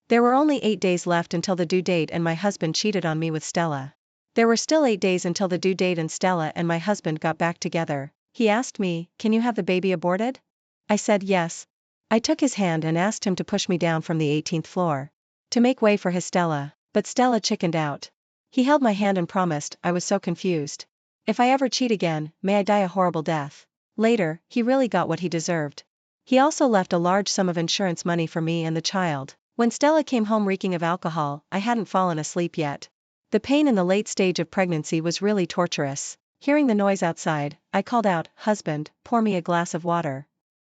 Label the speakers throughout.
Speaker 1: There were only 8 days left until the due date and my husband cheated on me with Stella. There were still 8 days until the due date and Stella and my husband got back together. He asked me, "Can you have the baby aborted?" I said yes. I took his hand and asked him to push me down from the 18th floor. To make way for his Stella, but Stella chickened out. He held my hand and promised. I was so confused. If I ever cheat again, may I die a horrible death. Later, he really got what he deserved. He also left a large sum of insurance money for me and the child. When Stella came home reeking of alcohol, I hadn't fallen asleep yet. The pain in the late stage of pregnancy was really torturous. Hearing the noise outside, I called out, "Husband, pour me a glass of water."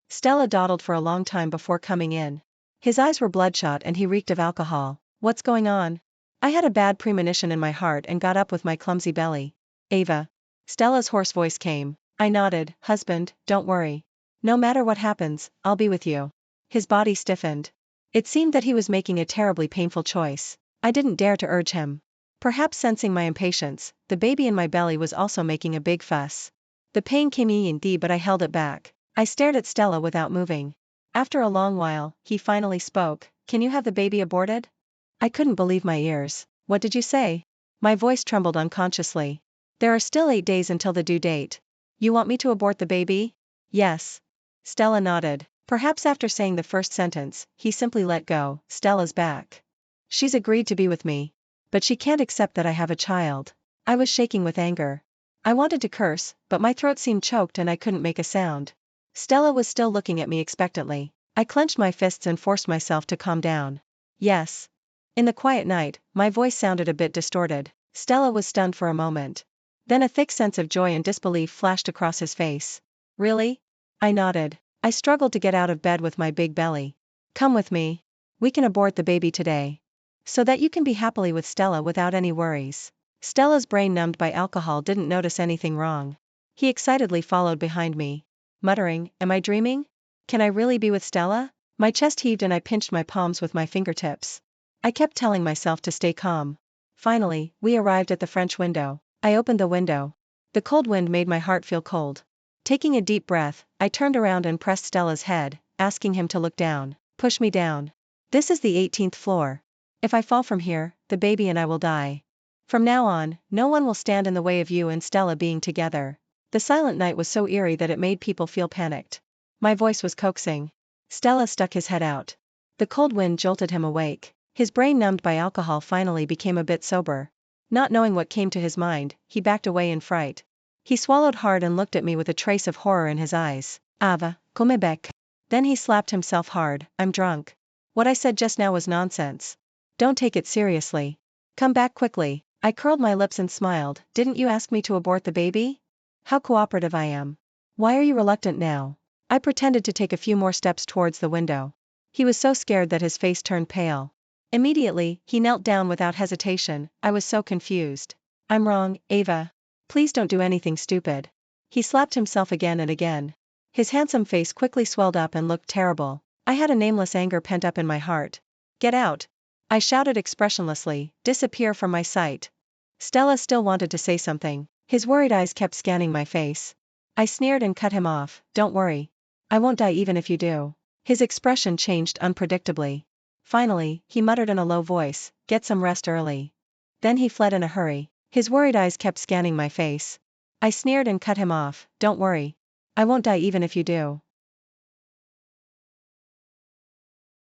Speaker 1: Stella dawdled for a long time before coming in. His eyes were bloodshot and he reeked of alcohol. "What's going on?" I had a bad premonition in my heart and got up with my clumsy belly. "Ava." Stella's hoarse voice came. I nodded. "Husband, don't worry. No matter what happens, I'll be with you." His body stiffened. It seemed that he was making a terribly painful choice. I didn't dare to urge him. Perhaps sensing my impatience, the baby in my belly was also making a big fuss. The pain came indeed, but I held it back. I stared at Stella without moving. After a long while, he finally spoke. "Can you have the baby aborted?" I couldn't believe my ears. "What did you say?" My voice trembled unconsciously. "There are still 8 days until the due date. You want me to abort the baby?" "Yes." Stella nodded. Perhaps after saying the first sentence, he simply let go. "Stella's back. She's agreed to be with me. But she can't accept that I have a child." I was shaking with anger. I wanted to curse, but my throat seemed choked and I couldn't make a sound. Stella was still looking at me expectantly. I clenched my fists and forced myself to calm down. "Yes." In the quiet night, my voice sounded a bit distorted. Stella was stunned for a moment. Then a thick sense of joy and disbelief flashed across his face. "Really?" I nodded. I struggled to get out of bed with my big belly. "Come with me. We can abort the baby today. So that you can be happily with Stella without any worries." Stella's brain numbed by alcohol didn't notice anything wrong. He excitedly followed behind me. Muttering, "Am I dreaming? Can I really be with Stella?" My chest heaved and I pinched my palms with my fingertips. I kept telling myself to stay calm. Finally, we arrived at the French window. I opened the window. The cold wind made my heart feel cold. Taking a deep breath, I turned around and pressed Stella's head, asking him to look down. "Push me down. This is the 18th floor. If I fall from here, the baby and I will die. From now on, no one will stand in the way of you and Stella being together." The silent night was so eerie that it made people feel panicked. My voice was coaxing. Stella stuck his head out. The cold wind jolted him awake. His brain numbed by alcohol finally became a bit sober. Not knowing what came to his mind, he backed away in fright. He swallowed hard and looked at me with a trace of horror in his eyes. "Ava, come back." Then he slapped himself hard. "I'm drunk. What I said just now was nonsense. Don't take it seriously. Come back quickly." I curled my lips and smiled. "Didn't you ask me to abort the baby? How cooperative I am. Why are you reluctant now?" I pretended to take a few more steps towards the window. He was so scared that his face turned pale. Immediately, he knelt down without hesitation. I was so confused. "I'm wrong, Ava. Please don't do anything stupid." He slapped himself again and again. His handsome face quickly swelled up and looked terrible. I had a nameless anger pent up in my heart. "Get out!" I shouted expressionlessly. "Disappear from my sight." Stella still wanted to say something. His worried eyes kept scanning my face. I sneered and cut him off. "Don't worry. I won't die even if you do." His expression changed unpredictably. Finally, he muttered in a low voice, "Get some rest early." Then he fled in a hurry. His worried eyes kept scanning my face. I sneered and cut him off. "Don't worry. I won't die even if you do."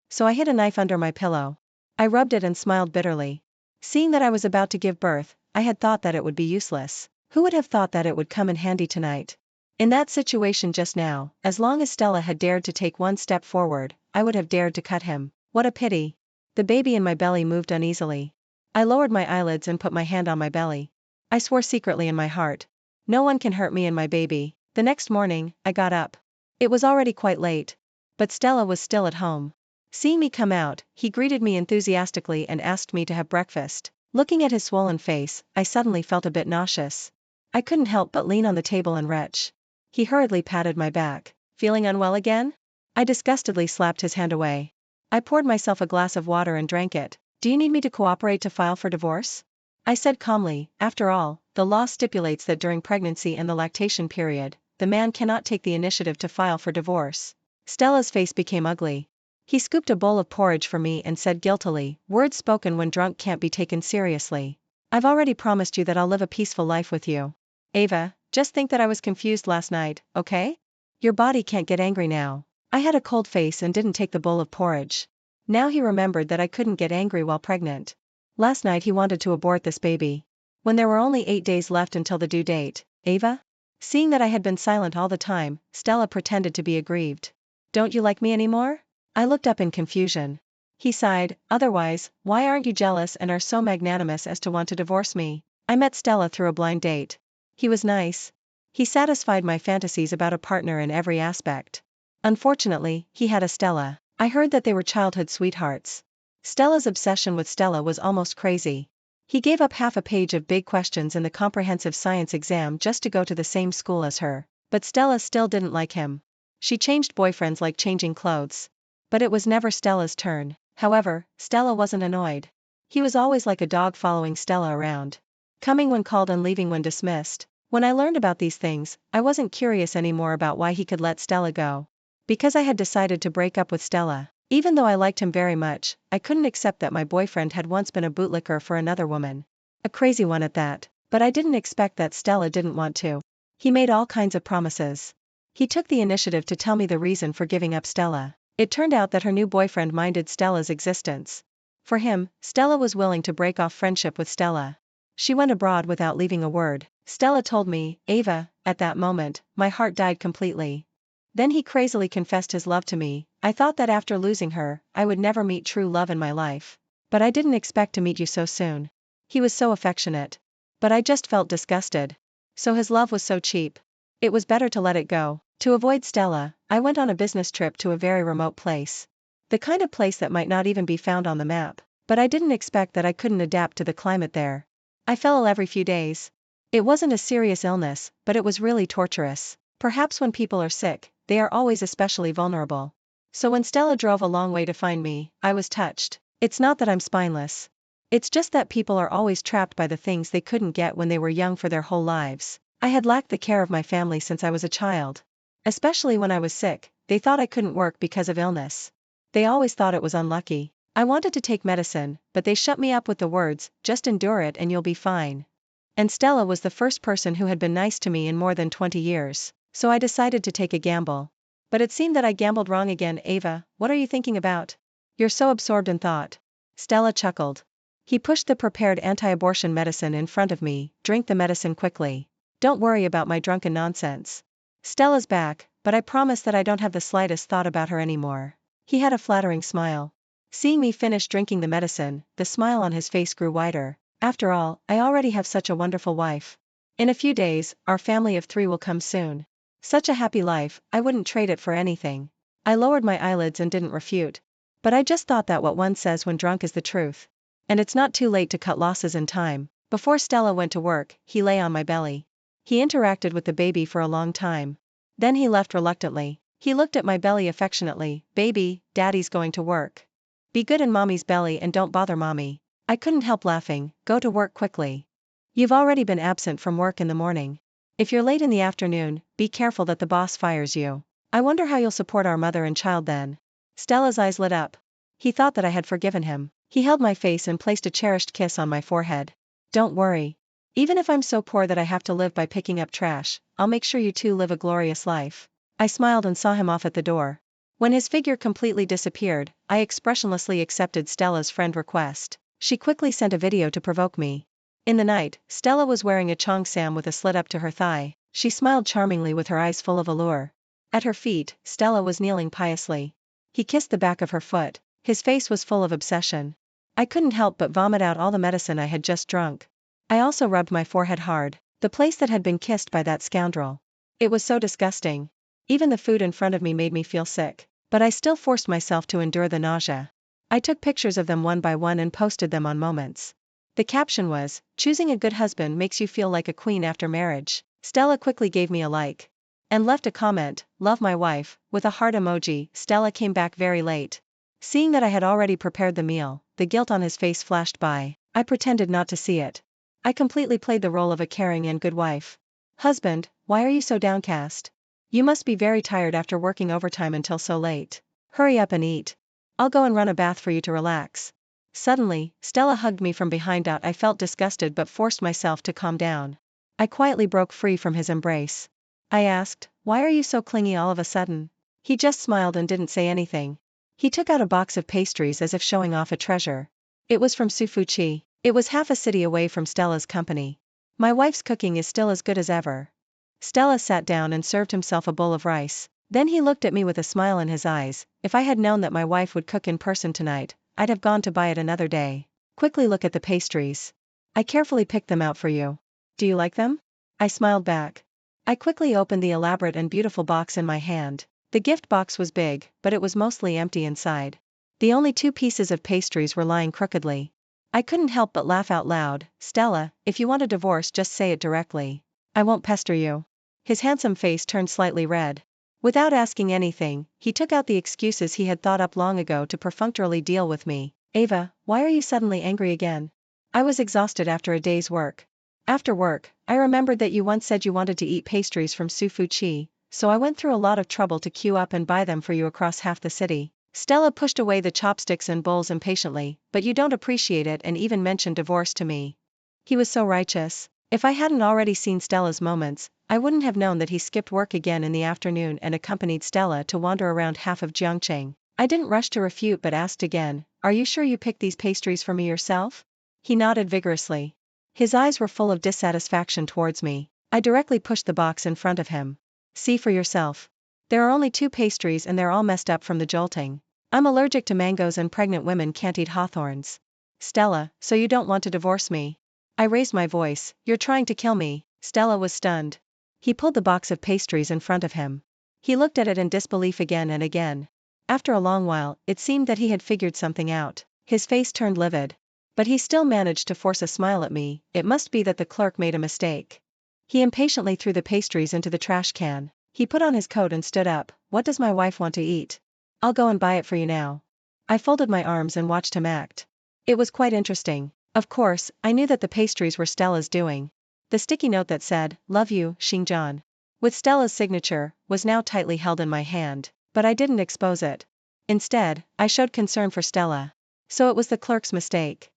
Speaker 1: So I hid a knife under my pillow. I rubbed it and smiled bitterly. Seeing that I was about to give birth, I had thought that it would be useless. Who would have thought that it would come in handy tonight? In that situation just now, as long as Stella had dared to take one step forward, I would have dared to cut him. What a pity. The baby in my belly moved uneasily. I lowered my eyelids and put my hand on my belly. I swore secretly in my heart. No one can hurt me and my baby. The next morning, I got up. It was already quite late. But Stella was still at home. Seeing me come out, he greeted me enthusiastically and asked me to have breakfast. Looking at his swollen face, I suddenly felt a bit nauseous. I couldn't help but lean on the table and retch. He hurriedly patted my back. "Feeling unwell again?" I disgustedly slapped his hand away. I poured myself a glass of water and drank it. "Do you need me to cooperate to file for divorce?" I said calmly. After all, the law stipulates that during pregnancy and the lactation period, the man cannot take the initiative to file for divorce. Stella's face became ugly. He scooped a bowl of porridge for me and said guiltily, "Words spoken when drunk can't be taken seriously. I've already promised you that I'll live a peaceful life with you. Ava, just think that I was confused last night, okay? Your body can't get angry now." I had a cold face and didn't take the bowl of porridge. Now he remembered that I couldn't get angry while pregnant. Last night he wanted to abort this baby. When there were only 8 days left until the due date. Ava? Seeing that I had been silent all the time, Stella pretended to be aggrieved. "Don't you like me anymore?" I looked up in confusion. He sighed, "Otherwise, why aren't you jealous and are so magnanimous as to want to divorce me?" I met Stella through a blind date. He was nice. He satisfied my fantasies about a partner in every aspect. Unfortunately, he had a Stella. I heard that they were childhood sweethearts. Stella's obsession with Stella was almost crazy. He gave up half a page of big questions in the comprehensive science exam just to go to the same school as her. But Stella still didn't like him. She changed boyfriends like changing clothes. But it was never Stella's turn. However, Stella wasn't annoyed. He was always like a dog following Stella around. Coming when called and leaving when dismissed. When I learned about these things, I wasn't curious anymore about why he could let Stella go. Because I had decided to break up with Stella. Even though I liked him very much, I couldn't accept that my boyfriend had once been a bootlicker for another woman. A crazy one at that. But I didn't expect that Stella didn't want to. He made all kinds of promises. He took the initiative to tell me the reason for giving up Stella. It turned out that her new boyfriend minded Stella's existence. For him, Stella was willing to break off friendship with Stella. She went abroad without leaving a word. Stella told me, Ava, at that moment, my heart died completely. Then he crazily confessed his love to me. I thought that after losing her, I would never meet true love in my life. But I didn't expect to meet you so soon. He was so affectionate. But I just felt disgusted. So his love was so cheap. It was better to let it go. To avoid Stella, I went on a business trip to a very remote place. The kind of place that might not even be found on the map. But I didn't expect that I couldn't adapt to the climate there. I fell ill every few days. It wasn't a serious illness, but it was really torturous. Perhaps when people are sick, they are always especially vulnerable. So when Stella drove a long way to find me, I was touched. It's not that I'm spineless. It's just that people are always trapped by the things they couldn't get when they were young for their whole lives. I had lacked the care of my family since I was a child. Especially when I was sick, they thought I couldn't work because of illness. They always thought it was unlucky. I wanted to take medicine, but they shut me up with the words, "Just endure it and you'll be fine." And Stella was the first person who had been nice to me in more than 20 years, so I decided to take a gamble. But it seemed that I gambled wrong again. Ava, what are you thinking about? You're so absorbed in thought. Stella chuckled. He pushed the prepared anti-abortion medicine in front of me. Drink the medicine quickly. Don't worry about my drunken nonsense. Stella's back, but I promise that I don't have the slightest thought about her anymore. He had a flattering smile. Seeing me finish drinking the medicine, the smile on his face grew wider. After all, I already have such a wonderful wife. In a few days, our family of 3 will come soon. Such a happy life, I wouldn't trade it for anything. I lowered my eyelids and didn't refute. But I just thought that what one says when drunk is the truth. And it's not too late to cut losses in time. Before Stella went to work, he lay on my belly. He interacted with the baby for a long time. Then he left reluctantly. He looked at my belly affectionately. "Baby, daddy's going to work. Be good in mommy's belly and don't bother mommy." I couldn't help laughing. "Go to work quickly. You've already been absent from work in the morning. If you're late in the afternoon, be careful that the boss fires you. I wonder how you'll support our mother and child then." Stella's eyes lit up. He thought that I had forgiven him. He held my face and placed a cherished kiss on my forehead. "Don't worry. Even if I'm so poor that I have to live by picking up trash, I'll make sure you two live a glorious life." I smiled and saw him off at the door. When his figure completely disappeared, I expressionlessly accepted Stella's friend request. She quickly sent a video to provoke me. In the night, Stella was wearing a cheongsam with a slit up to her thigh. She smiled charmingly with her eyes full of allure. At her feet, Stella was kneeling piously. He kissed the back of her foot. His face was full of obsession. I couldn't help but vomit out all the medicine I had just drunk. I also rubbed my forehead hard, the place that had been kissed by that scoundrel. It was so disgusting. Even the food in front of me made me feel sick, but I still forced myself to endure the nausea. I took pictures of them one by one and posted them on Moments. The caption was, "Choosing a good husband makes you feel like a queen after marriage." Stella quickly gave me a like. And left a comment, "Love my wife," with a heart emoji. Stella came back very late. Seeing that I had already prepared the meal, the guilt on his face flashed by. I pretended not to see it. I completely played the role of a caring and good wife. "Husband, why are you so downcast? You must be very tired after working overtime until so late. Hurry up and eat." I'll go and run a bath for you to relax. Suddenly, Stella hugged me from behind. I felt disgusted but forced myself to calm down. I quietly broke free from his embrace. I asked, why are you so clingy all of a sudden? He just smiled and didn't say anything. He took out a box of pastries as if showing off a treasure. It was from Suicidal. It was half a city away from Stella's company. My wife's cooking is still as good as ever. Stella sat down and served himself a bowl of rice. Then he looked at me with a smile in his eyes. If I had known that my wife would cook in person tonight, I'd have gone to buy it another day. Quickly look at the pastries. I carefully picked them out for you. Do you like them? I smiled back. I quickly opened the elaborate and beautiful box in my hand. The gift box was big, but it was mostly empty inside. The only 2 pieces of pastries were lying crookedly. I couldn't help but laugh out loud. Stella, if you want a divorce, just say it directly. I won't pester you. His handsome face turned slightly red. Without asking anything, he took out the excuses he had thought up long ago to perfunctorily deal with me. Ava, why are you suddenly angry again? I was exhausted after a day's work. After work, I remembered that you once said you wanted to eat pastries from Suicidal, so I went through a lot of trouble to queue up and buy them for you across half the city. Stella pushed away the chopsticks and bowls impatiently, but you don't appreciate it and even mentioned divorce to me. He was so righteous. If I hadn't already seen Stella's moments, I wouldn't have known that he skipped work again in the afternoon and accompanied Stella to wander around half of Jiangcheng. I didn't rush to refute but asked again, are you sure you picked these pastries for me yourself? He nodded vigorously. His eyes were full of dissatisfaction towards me. I directly pushed the box in front of him. See for yourself. There are only 2 pastries and they're all messed up from the jolting. I'm allergic to mangoes and pregnant women can't eat hawthorns. Stella, so you don't want to divorce me? I raised my voice, you're trying to kill me. Stella was stunned. He pulled the box of pastries in front of him. He looked at it in disbelief again and again. After a long while, it seemed that he had figured something out. His face turned livid. But he still managed to force a smile at me. It must be that the clerk made a mistake. He impatiently threw the pastries into the trash can. He put on his coat and stood up. What does my wife want to eat? I'll go and buy it for you now. I folded my arms and watched him act. It was quite interesting. Of course, I knew that the pastries were Stella's doing. The sticky note that said, love you, Xinjiang, with Stella's signature, was now tightly held in my hand, but I didn't expose it. Instead, I showed concern for Stella. So it was the clerk's mistake.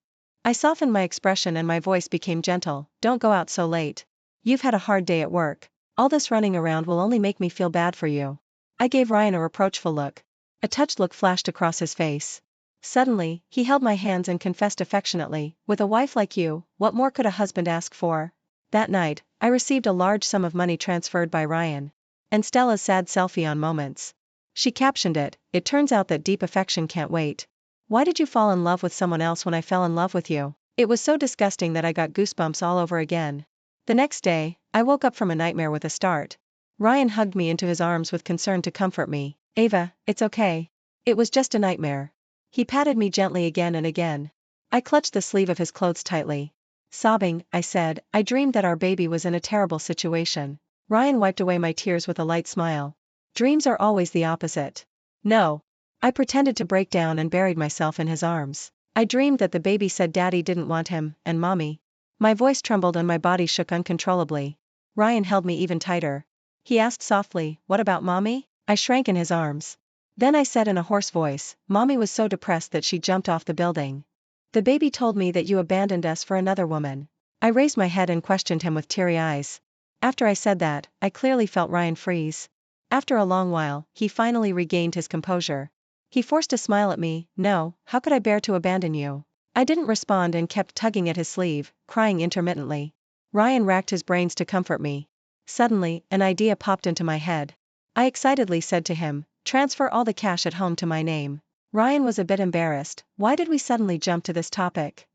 Speaker 1: I softened my expression and my voice became gentle. Don't go out so late. You've had a hard day at work. All this running around will only make me feel bad for you. I gave Ryan a reproachful look. A touched look flashed across his face. Suddenly, he held my hands and confessed affectionately, with a wife like you, what more could a husband ask for? That night, I received a large sum of money transferred by Ryan. And Stella's sad selfie on Moments. She captioned it, it turns out that deep affection can't wait. Why did you fall in love with someone else when I fell in love with you? It was so disgusting that I got goosebumps all over again. The next day, I woke up from a nightmare with a start. Ryan hugged me into his arms with concern to comfort me. Ava, it's okay. It was just a nightmare. He patted me gently again and again. I clutched the sleeve of his clothes tightly. Sobbing, I said, I dreamed that our baby was in a terrible situation. Ryan wiped away my tears with a light smile. Dreams are always the opposite. No. I pretended to break down and buried myself in his arms. I dreamed that the baby said daddy didn't want him, and mommy. My voice trembled and my body shook uncontrollably. Ryan held me even tighter. He asked softly, what about mommy? I shrank in his arms. Then I said in a hoarse voice, mommy was so depressed that she jumped off the building. The baby told me that you abandoned us for another woman. I raised my head and questioned him with teary eyes. After I said that, I clearly felt Ryan freeze. After a long while, he finally regained his composure. He forced a smile at me. No, how could I bear to abandon you? I didn't respond and kept tugging at his sleeve, crying intermittently. Ryan racked his brains to comfort me. Suddenly, an idea popped into my head. I excitedly said to him, transfer all the cash at home to my name. Ryan was a bit embarrassed. Why did we suddenly jump to this topic?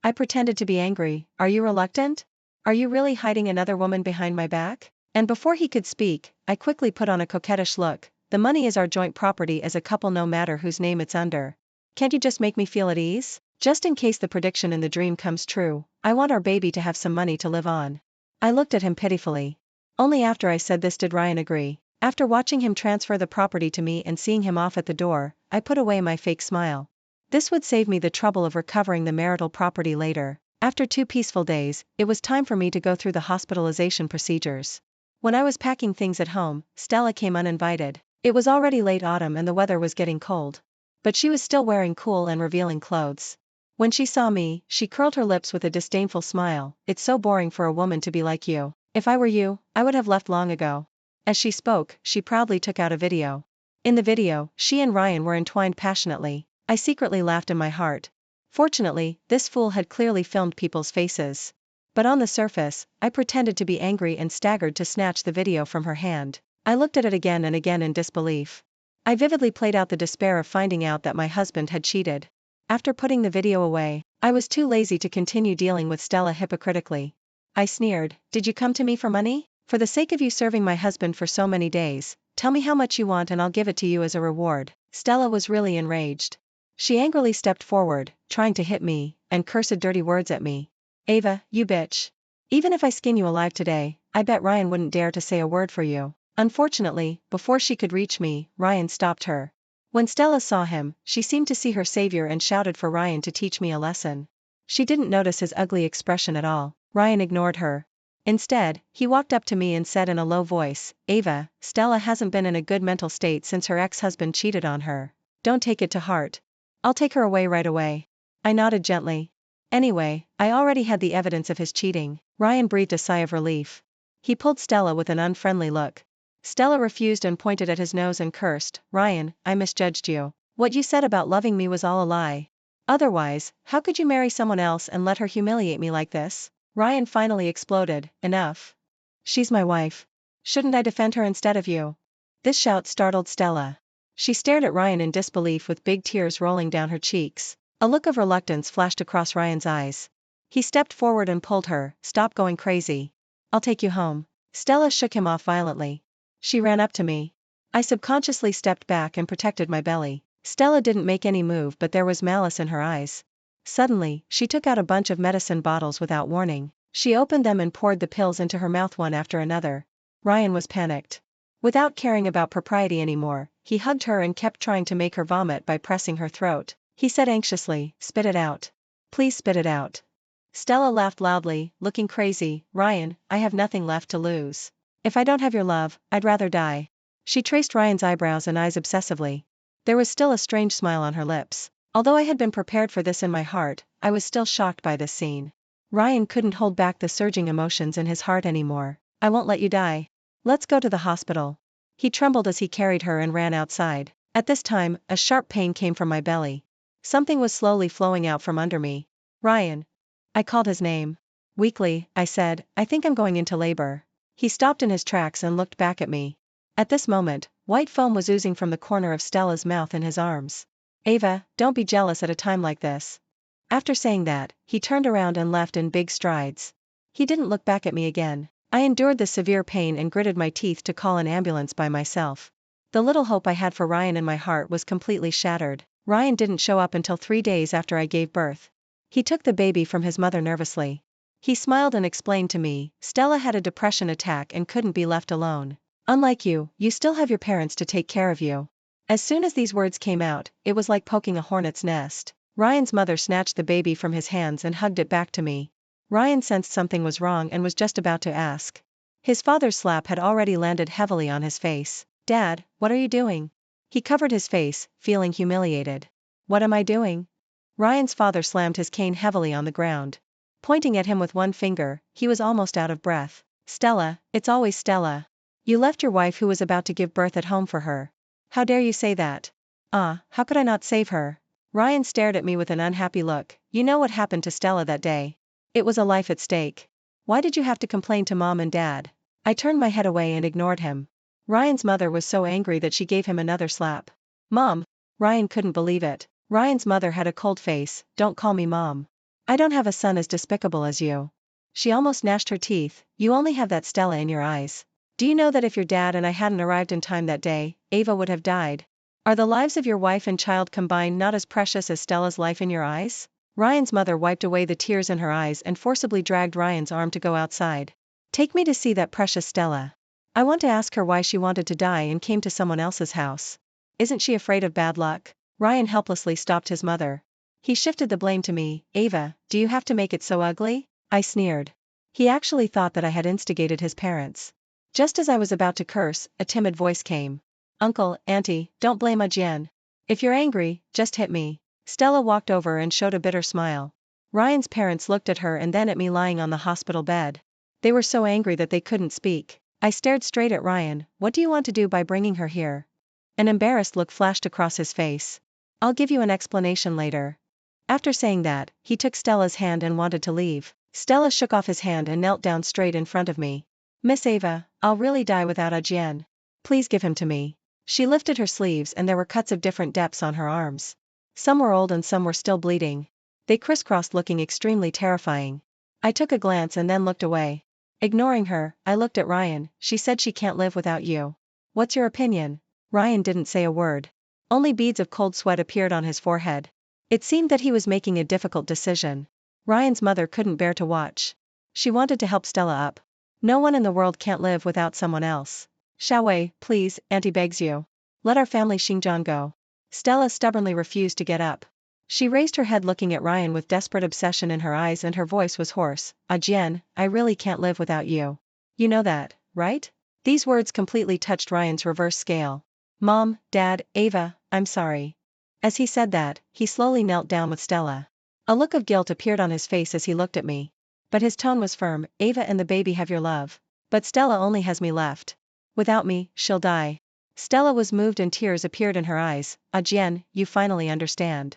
Speaker 1: I pretended to be angry. Are you reluctant? Are you really hiding another woman behind my back? And before he could speak, I quickly put on a coquettish look. The money is our joint property as a couple no matter whose name it's under. Can't you just make me feel at ease? Just in case the prediction in the dream comes true, I want our baby to have some money to live on. I looked at him pitifully. Only after I said this did Ryan agree. After watching him transfer the property to me and seeing him off at the door, I put away my fake smile. This would save me the trouble of recovering the marital property later. After 2 peaceful days, it was time for me to go through the hospitalization procedures. When I was packing things at home, Stella came uninvited. It was already late autumn and the weather was getting cold. but she was still wearing cool and revealing clothes. When she saw me, she curled her lips with a disdainful smile. It's so boring for a woman to be like you. If I were you, I would have left long ago. As she spoke, she proudly took out a video. In the video, she and Ryan were entwined passionately. I secretly laughed in my heart. Fortunately, this fool had clearly filmed people's faces. But on the surface, I pretended to be angry and staggered to snatch the video from her hand. I looked at it again and again in disbelief. I vividly played out the despair of finding out that my husband had cheated. After putting the video away, I was too lazy to continue dealing with Stella hypocritically. I sneered, "Did you come to me for money? For the sake of you serving my husband for so many days, tell me how much you want and I'll give it to you as a reward." Stella was really enraged. She angrily stepped forward, trying to hit me, and cursed dirty words at me. "Ava, you bitch. Even if I skin you alive today, I bet Ryan wouldn't dare to say a word for you." Unfortunately, before she could reach me, Ryan stopped her. When Stella saw him, she seemed to see her savior and shouted for Ryan to teach me a lesson. She didn't notice his ugly expression at all. Ryan ignored her. Instead, he walked up to me and said in a low voice, "Ava, Stella hasn't been in a good mental state since her ex-husband cheated on her. Don't take it to heart. I'll take her away right away." I nodded gently. Anyway, I already had the evidence of his cheating. Ryan breathed a sigh of relief. He pulled Stella with an unfriendly look. Stella refused and pointed at his nose and cursed, "Ryan, I misjudged you. What you said about loving me was all a lie. Otherwise, how could you marry someone else and let her humiliate me like this?" Ryan finally exploded, "Enough. She's my wife. Shouldn't I defend her instead of you?" This shout startled Stella. She stared at Ryan in disbelief with big tears rolling down her cheeks. A look of reluctance flashed across Ryan's eyes. He stepped forward and pulled her, "Stop going crazy. I'll take you home." Stella shook him off violently. She ran up to me. I subconsciously stepped back and protected my belly. Stella didn't make any move, but there was malice in her eyes. Suddenly, she took out a bunch of medicine bottles without warning. She opened them and poured the pills into her mouth one after another. Ryan was panicked. Without caring about propriety anymore, he hugged her and kept trying to make her vomit by pressing her throat. He said anxiously, "Spit it out. Please spit it out." Stella laughed loudly, looking crazy. "Ryan, I have nothing left to lose. If I don't have your love, I'd rather die." She traced Ryan's eyebrows and eyes obsessively. There was still a strange smile on her lips. Although I had been prepared for this in my heart, I was still shocked by this scene. Ryan couldn't hold back the surging emotions in his heart anymore. "I won't let you die. Let's go to the hospital." He trembled as he carried her and ran outside. At this time, a sharp pain came from my belly. Something was slowly flowing out from under me. "Ryan." I called his name. Weakly, I said, "I think I'm going into labor." He stopped in his tracks and looked back at me. At this moment, white foam was oozing from the corner of Stella's mouth in his arms. "Ava, don't be jealous at a time like this." After saying that, he turned around and left in big strides. He didn't look back at me again. I endured the severe pain and gritted my teeth to call an ambulance by myself. The little hope I had for Ryan in my heart was completely shattered. Ryan didn't show up until 3 days after I gave birth. He took the baby from his mother nervously. He smiled and explained to me, "Stella had a depression attack and couldn't be left alone. Unlike you, you still have your parents to take care of you." As soon as these words came out, it was like poking a hornet's nest. Ryan's mother snatched the baby from his hands and hugged it back to me. Ryan sensed something was wrong and was just about to ask. His father's slap had already landed heavily on his face. "Dad, what are you doing?" He covered his face, feeling humiliated. "What am I doing?" Ryan's father slammed his cane heavily on the ground. Pointing at him with one finger, he was almost out of breath. "Stella, it's always Stella. You left your wife who was about to give birth at home for her. How dare you say that?" How could I not save her?" Ryan stared at me with an unhappy look. "You know what happened to Stella that day. It was a life at stake. Why did you have to complain to Mom and Dad?" I turned my head away and ignored him. Ryan's mother was so angry that she gave him another slap. "Mom?" Ryan couldn't believe it. Ryan's mother had a cold face. "Don't call me Mom. I don't have a son as despicable as you." She almost gnashed her teeth. "You only have that Stella in your eyes. Do you know that if your dad and I hadn't arrived in time that day, Ava would have died? Are the lives of your wife and child combined not as precious as Stella's life in your eyes?" Ryan's mother wiped away the tears in her eyes and forcibly dragged Ryan's arm to go outside. "Take me to see that precious Stella. I want to ask her why she wanted to die and came to someone else's house. Isn't she afraid of bad luck?" Ryan helplessly stopped his mother. He shifted the blame to me. "Ava, do you have to make it so ugly?" I sneered. He actually thought that I had instigated his parents. Just as I was about to curse, a timid voice came. "Uncle, Auntie, don't blame Ajien. If you're angry, just hit me. Stella walked over and showed a bitter smile. Ryan's parents looked at her and then at me lying on the hospital bed. They were so angry that they couldn't speak. I stared straight at Ryan. What do you want to do by bringing her here? An embarrassed look flashed across his face. I'll give you an explanation later. After saying that, he took Stella's hand and wanted to leave. Stella shook off his hand and knelt down straight in front of me. Miss Ava, I'll really die without Ajien. Please give him to me. She lifted her sleeves and there were cuts of different depths on her arms. Some were old and some were still bleeding. They crisscrossed, looking extremely terrifying. I took a glance and then looked away. Ignoring her, I looked at Ryan. She said she can't live without you. What's your opinion? Ryan didn't say a word. Only beads of cold sweat appeared on his forehead. It seemed that he was making a difficult decision. Ryan's mother couldn't bear to watch. She wanted to help Stella up. No one in the world can't live without someone else. Xiaowei, please, Auntie begs you. Let our family Xinjiang go. Stella stubbornly refused to get up. She raised her head, looking at Ryan with desperate obsession in her eyes, and her voice was hoarse. Ajien, I really can't live without you. You know that, right? These words completely touched Ryan's reverse scale. Mom, Dad, Ava, I'm sorry. As he said that, he slowly knelt down with Stella. A look of guilt appeared on his face as he looked at me. But his tone was firm. Ava and the baby have your love. But Stella only has me left. Without me, she'll die. Stella was moved and tears appeared in her eyes. Ajien, you finally understand.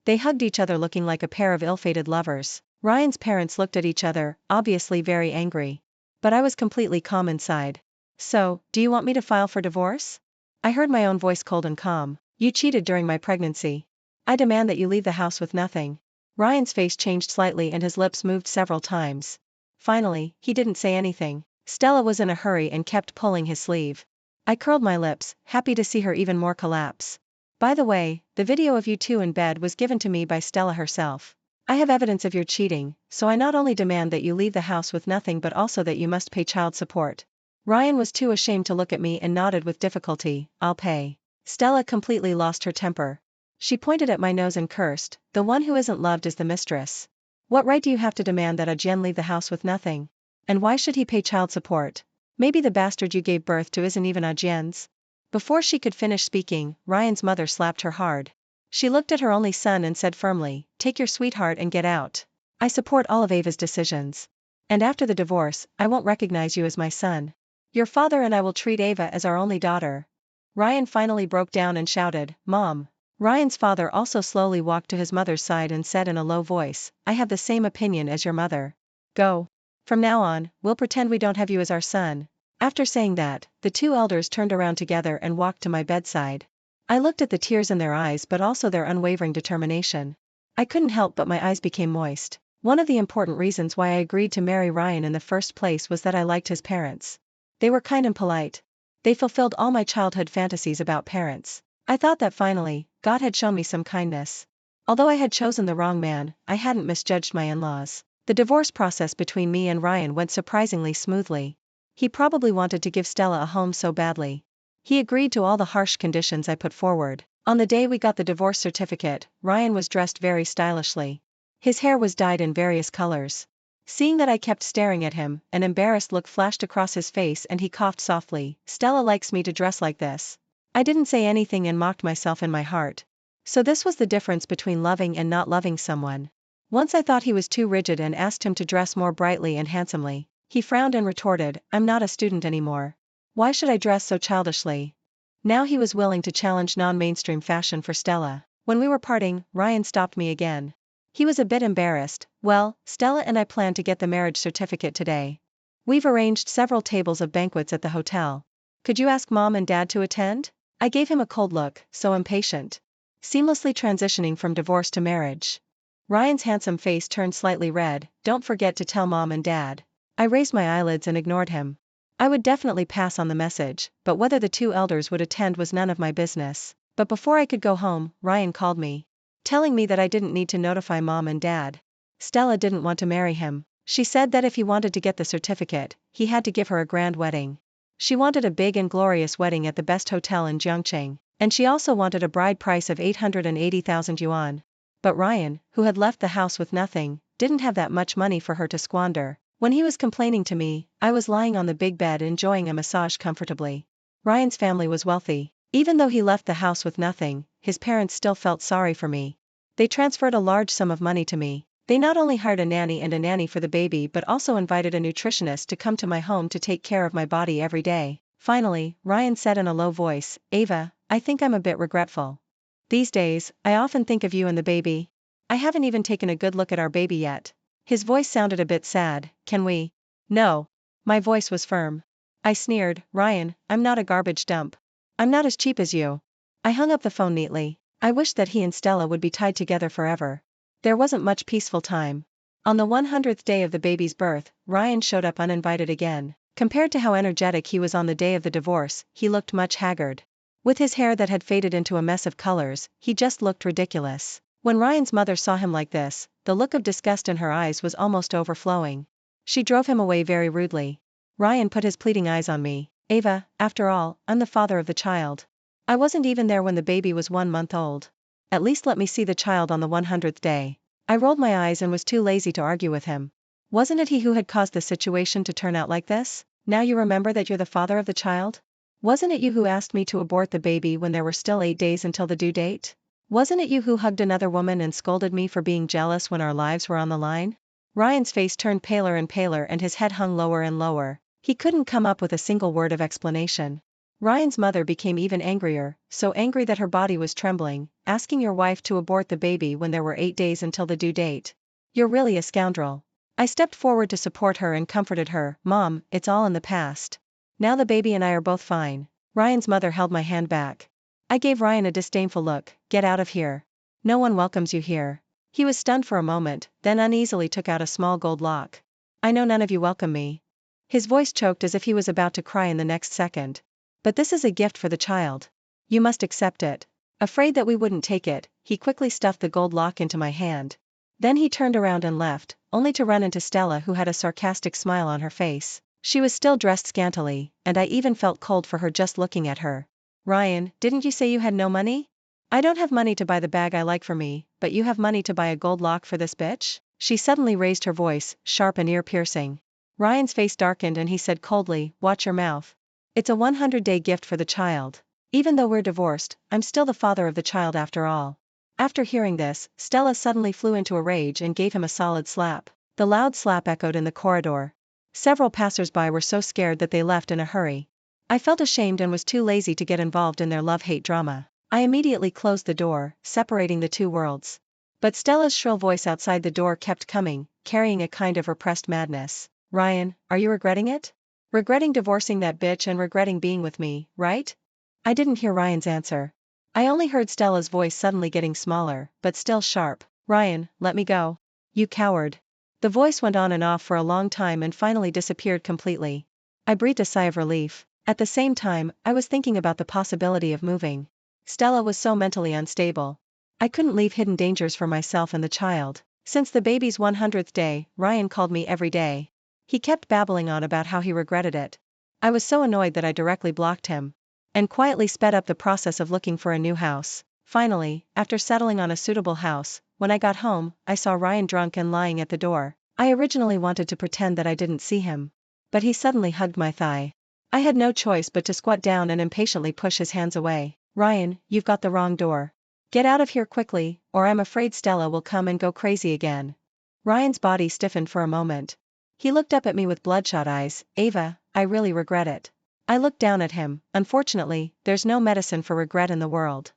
Speaker 1: They hugged each other, looking like a pair of ill-fated lovers. Ryan's parents looked at each other, obviously very angry. But I was completely calm inside. So, do you want me to file for divorce? I heard my own voice, cold and calm. You cheated during my pregnancy. I demand that you leave the house with nothing. Ryan's face changed slightly and his lips moved several times. Finally, he didn't say anything. Stella was in a hurry and kept pulling his sleeve. I curled my lips, happy to see her even more collapse. By the way, the video of you two in bed was given to me by Stella herself. I have evidence of your cheating, so I not only demand that you leave the house with nothing but also that you must pay child support. Ryan was too ashamed to look at me and nodded with difficulty. I'll pay. Stella completely lost her temper. She pointed at my nose and cursed, the one who isn't loved is the mistress. What right do you have to demand that Ajien leave the house with nothing? And why should he pay child support? Maybe the bastard you gave birth to isn't even Ajien's? Before she could finish speaking, Ryan's mother slapped her hard. She looked at her only son and said firmly, take your sweetheart and get out. I support all of Ava's decisions. And after the divorce, I won't recognize you as my son. Your father and I will treat Ava as our only daughter. Ryan finally broke down and shouted, Mom. Ryan's father also slowly walked to his mother's side and said in a low voice, I have the same opinion as your mother. Go. From now on, we'll pretend we don't have you as our son. After saying that, the two elders turned around together and walked to my bedside. I looked at the tears in their eyes but also their unwavering determination. I couldn't help but my eyes became moist. One of the important reasons why I agreed to marry Ryan in the first place was that I liked his parents. They were kind and polite. They fulfilled all my childhood fantasies about parents. I thought that finally, God had shown me some kindness. Although I had chosen the wrong man, I hadn't misjudged my in-laws. The divorce process between me and Ryan went surprisingly smoothly. He probably wanted to give Stella a home so badly. He agreed to all the harsh conditions I put forward. On the day we got the divorce certificate, Ryan was dressed very stylishly. His hair was dyed in various colors. Seeing that I kept staring at him, an embarrassed look flashed across his face and he coughed softly. Stella likes me to dress like this. I didn't say anything and mocked myself in my heart. So this was the difference between loving and not loving someone. Once I thought he was too rigid and asked him to dress more brightly and handsomely. He frowned and retorted, I'm not a student anymore. Why should I dress so childishly? Now he was willing to challenge non-mainstream fashion for Stella. When we were parting, Ryan stopped me again. He was a bit embarrassed. Well, Stella and I plan to get the marriage certificate today. We've arranged several tables of banquets at the hotel. Could you ask Mom and Dad to attend? I gave him a cold look, so impatient. Seamlessly transitioning from divorce to marriage. Ryan's handsome face turned slightly red. Don't forget to tell Mom and Dad. I raised my eyelids and ignored him. I would definitely pass on the message, but whether the two elders would attend was none of my business. But before I could go home, Ryan called me, telling me that I didn't need to notify Mom and Dad. Stella didn't want to marry him. She said that if he wanted to get the certificate, he had to give her a grand wedding. She wanted a big and glorious wedding at the best hotel in Jiangcheng, and she also wanted a bride price of 880,000 yuan. But Ryan, who had left the house with nothing, didn't have that much money for her to squander. When he was complaining to me, I was lying on the big bed enjoying a massage comfortably. Ryan's family was wealthy. Even though he left the house with nothing, his parents still felt sorry for me. They transferred a large sum of money to me. They not only hired a nanny for the baby but also invited a nutritionist to come to my home to take care of my body every day. Finally, Ryan said in a low voice, "Ava, I think I'm a bit regretful. These days, I often think of you and the baby. I haven't even taken a good look at our baby yet." His voice sounded a bit sad. "Can we?" "No." My voice was firm. I sneered, "Ryan, I'm not a garbage dump. I'm not as cheap as you." I hung up the phone neatly. I wished that he and Stella would be tied together forever. There wasn't much peaceful time. On the 100th day of the baby's birth, Ryan showed up uninvited again. Compared to how energetic he was on the day of the divorce, he looked much haggard. With his hair that had faded into a mess of colors, he just looked ridiculous. When Ryan's mother saw him like this, the look of disgust in her eyes was almost overflowing. She drove him away very rudely. Ryan put his pleading eyes on me. "Ava, after all, I'm the father of the child. I wasn't even there when the baby was 1 month old. At least let me see the child on the 100th day. I rolled my eyes and was too lazy to argue with him. Wasn't it he who had caused the situation to turn out like this? Now you remember that you're the father of the child? Wasn't it you who asked me to abort the baby when there were still 8 days until the due date? Wasn't it you who hugged another woman and scolded me for being jealous when our lives were on the line?" Ryan's face turned paler and paler and his head hung lower and lower. He couldn't come up with a single word of explanation. Ryan's mother became even angrier, so angry that her body was trembling, asking your wife to abort the baby when there were 8 days until the due date. "You're really a scoundrel." I stepped forward to support her and comforted her. "Mom, it's all in the past. Now the baby and I are both fine." Ryan's mother held my hand back. I gave Ryan a disdainful look. "Get out of here. No one welcomes you here." He was stunned for a moment, then uneasily took out a small gold lock. "I know none of you welcome me." His voice choked as if he was about to cry in the next second. "But this is a gift for the child. You must accept it." Afraid that we wouldn't take it, he quickly stuffed the gold lock into my hand. Then he turned around and left, only to run into Stella, who had a sarcastic smile on her face. She was still dressed scantily, and I even felt cold for her just looking at her. "Ryan, didn't you say you had no money? I don't have money to buy the bag I like for me, but you have money to buy a gold lock for this bitch?" She suddenly raised her voice, sharp and ear-piercing. Ryan's face darkened and he said coldly, "Watch your mouth. It's a 100-day gift for the child. Even though we're divorced, I'm still the father of the child after all." After hearing this, Stella suddenly flew into a rage and gave him a solid slap. The loud slap echoed in the corridor. Several passers-by were so scared that they left in a hurry. I felt ashamed and was too lazy to get involved in their love-hate drama. I immediately closed the door, separating the two worlds. But Stella's shrill voice outside the door kept coming, carrying a kind of repressed madness. "Ryan, are you regretting it? Regretting divorcing that bitch and regretting being with me, right?" I didn't hear Ryan's answer. I only heard Stella's voice suddenly getting smaller, but still sharp. "Ryan, let me go. You coward." The voice went on and off for a long time and finally disappeared completely. I breathed a sigh of relief. At the same time, I was thinking about the possibility of moving. Stella was so mentally unstable. I couldn't leave hidden dangers for myself and the child. Since the baby's 100th day, Ryan called me every day. He kept babbling on about how he regretted it. I was so annoyed that I directly blocked him. And quietly sped up the process of looking for a new house. Finally, after settling on a suitable house, when I got home, I saw Ryan drunk and lying at the door. I originally wanted to pretend that I didn't see him. But he suddenly hugged my thigh. I had no choice but to squat down and impatiently push his hands away. "Ryan, you've got the wrong door. Get out of here quickly, or I'm afraid Stella will come and go crazy again." Ryan's body stiffened for a moment. He looked up at me with bloodshot eyes. "Ava, I really regret it." I looked down at him. "Unfortunately, there's no medicine for regret in the world."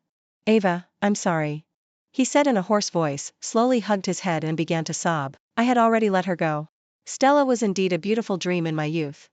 Speaker 1: "Ava, I'm sorry," he said in a hoarse voice, slowly hugged his head and began to sob. I had already let her go. Stella was indeed a beautiful dream in my youth.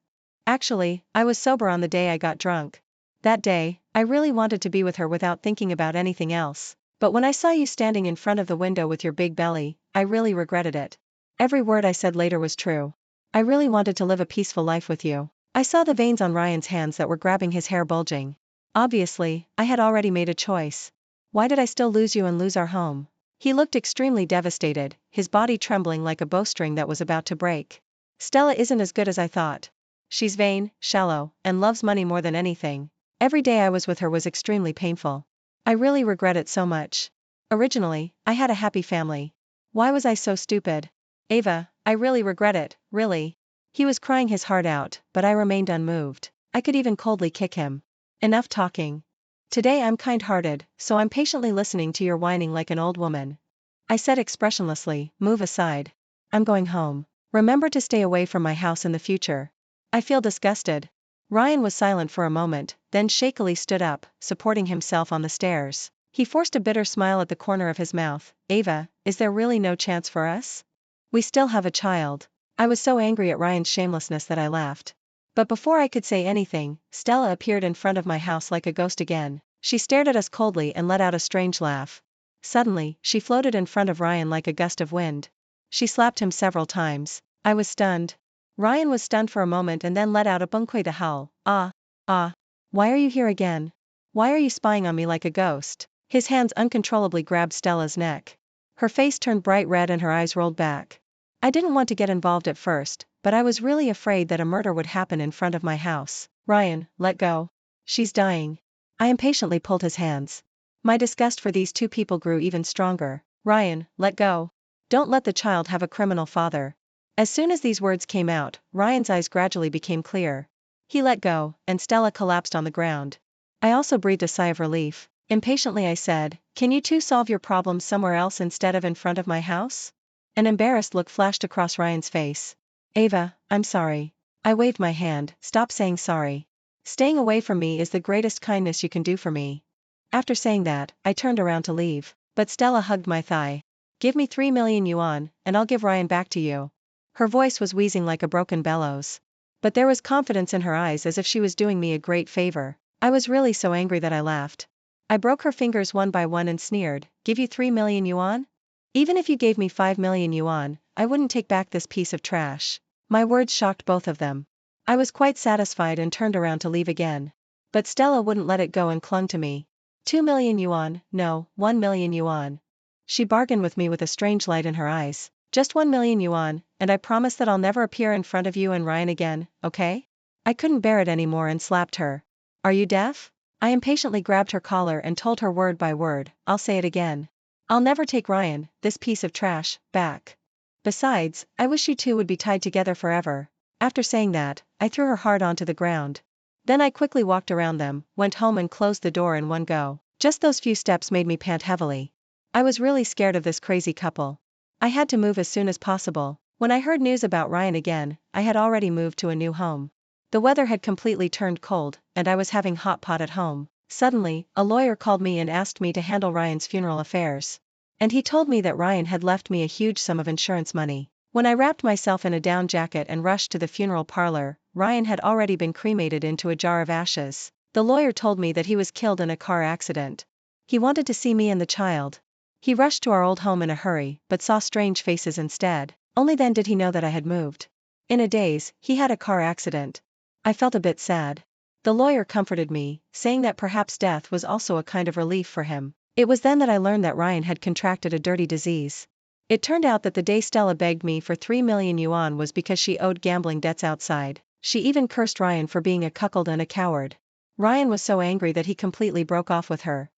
Speaker 1: Actually, I was sober on the day I got drunk. That day, I really wanted to be with her without thinking about anything else. But when I saw you standing in front of the window with your big belly, I really regretted it. Every word I said later was true. I really wanted to live a peaceful life with you. I saw the veins on Ryan's hands that were grabbing his hair bulging. Obviously, I had already made a choice. Why did I still lose you and lose our home? He looked extremely devastated, his body trembling like a bowstring that was about to break. Stella isn't as good as I thought. She's vain, shallow, and loves money more than anything. Every day I was with her was extremely painful. I really regret it so much. Originally, I had a happy family. Why was I so stupid? Ava, I really regret it, really." He was crying his heart out, but I remained unmoved. I could even coldly kick him. "Enough talking. Today I'm kind-hearted, so I'm patiently listening to your whining like an old woman. I said expressionlessly, move aside. I'm going home. Remember to stay away from my house in the future. I feel disgusted. Ryan was silent for a moment, then shakily stood up, supporting himself on the stairs. He forced a bitter smile at the corner of his mouth. Ava, is there really no chance for us? We still have a child. I was so angry at Ryan's shamelessness that I laughed. But before I could say anything, Stella appeared in front of my house like a ghost again. She stared at us coldly and let out a strange laugh. Suddenly, she floated in front of Ryan like a gust of wind. She slapped him several times. I was stunned. Ryan was stunned for a moment and then let out a bunquedo howl. Ah. Why are you here again? Why are you spying on me like a ghost? His hands uncontrollably grabbed Stella's neck. Her face turned bright red and her eyes rolled back. I didn't want to get involved at first, but I was really afraid that a murder would happen in front of my house. Ryan, let go. She's dying. I impatiently pulled his hands. My disgust for these two people grew even stronger. Ryan, let go. Don't let the child have a criminal father. As soon as these words came out, Ryan's eyes gradually became clear. He let go, and Stella collapsed on the ground. I also breathed a sigh of relief. Impatiently I said, can you two solve your problems somewhere else instead of in front of my house? An embarrassed look flashed across Ryan's face. Ava, I'm sorry. I waved my hand. Stop saying sorry. Staying away from me is the greatest kindness you can do for me. After saying that, I turned around to leave. But Stella hugged my thigh. Give me 3 million yuan, and I'll give Ryan back to you. Her voice was wheezing like a broken bellows. But there was confidence in her eyes as if she was doing me a great favor. I was really so angry that I laughed. I broke her fingers one by one and sneered, give you 3 million yuan? Even if you gave me 5 million yuan, I wouldn't take back this piece of trash. My words shocked both of them. I was quite satisfied and turned around to leave again. But Stella wouldn't let it go and clung to me. 2 million yuan, no, 1 million yuan. She bargained with me with a strange light in her eyes. Just 1 million yuan, and I promise that I'll never appear in front of you and Ryan again, okay? I couldn't bear it anymore and slapped her. Are you deaf? I impatiently grabbed her collar and told her word by word, I'll say it again. I'll never take Ryan, this piece of trash, back. Besides, I wish you two would be tied together forever. After saying that, I threw her hard onto the ground. Then I quickly walked around them, went home and closed the door in one go. Just those few steps made me pant heavily. I was really scared of this crazy couple. I had to move as soon as possible. When I heard news about Ryan again, I had already moved to a new home. The weather had completely turned cold, and I was having hot pot at home. Suddenly, a lawyer called me and asked me to handle Ryan's funeral affairs. And he told me that Ryan had left me a huge sum of insurance money. When I wrapped myself in a down jacket and rushed to the funeral parlor, Ryan had already been cremated into a jar of ashes. The lawyer told me that he was killed in a car accident. He wanted to see me and the child. He rushed to our old home in a hurry, but saw strange faces instead. Only then did he know that I had moved. In a daze, he had a car accident. I felt a bit sad. The lawyer comforted me, saying that perhaps death was also a kind of relief for him. It was then that I learned that Ryan had contracted a dirty disease. It turned out that the day Stella begged me for 3 million yuan was because she owed gambling debts outside. She even cursed Ryan for being a cuckold and a coward. Ryan was so angry that he completely broke off with her.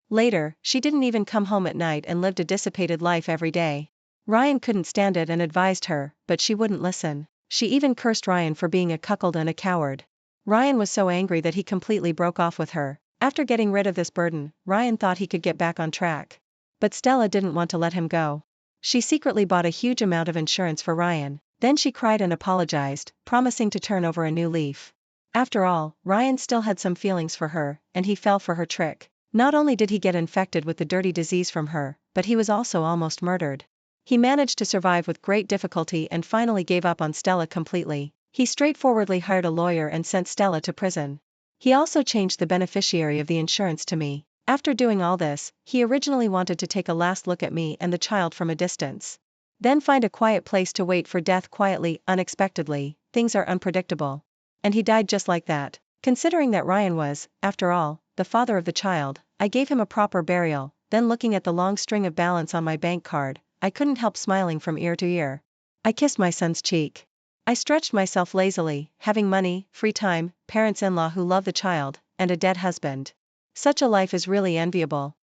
Speaker 1: Later, she didn't even come home at night and lived a dissipated life every day. Ryan couldn't stand it and advised her, but she wouldn't listen. She even cursed Ryan for being a cuckold and a coward. Ryan was so angry that he completely broke off with her. After getting rid of this burden, Ryan thought he could get back on track. But Stella didn't want to let him go. She secretly bought a huge amount of insurance for Ryan. Then she cried and apologized, promising to turn over a new leaf. After all, Ryan still had some feelings for her, and he fell for her trick. Not only did he get infected with the dirty disease from her, but he was also almost murdered. He managed to survive with great difficulty and finally gave up on Stella completely. He straightforwardly hired a lawyer and sent Stella to prison. He also changed the beneficiary of the insurance to me. After doing all this, he originally wanted to take a last look at me and the child from a distance. Then find a quiet place to wait for death quietly, unexpectedly. Things are unpredictable. And he died just like that. Considering that Ryan was, after all, the father of the child, I gave him a proper burial. Then looking at the long string of balance on my bank card, I couldn't help smiling from ear to ear. I kissed my son's cheek. I stretched myself lazily, having money, free time, parents-in-law who love the child, and a dead husband. Such a life is really enviable.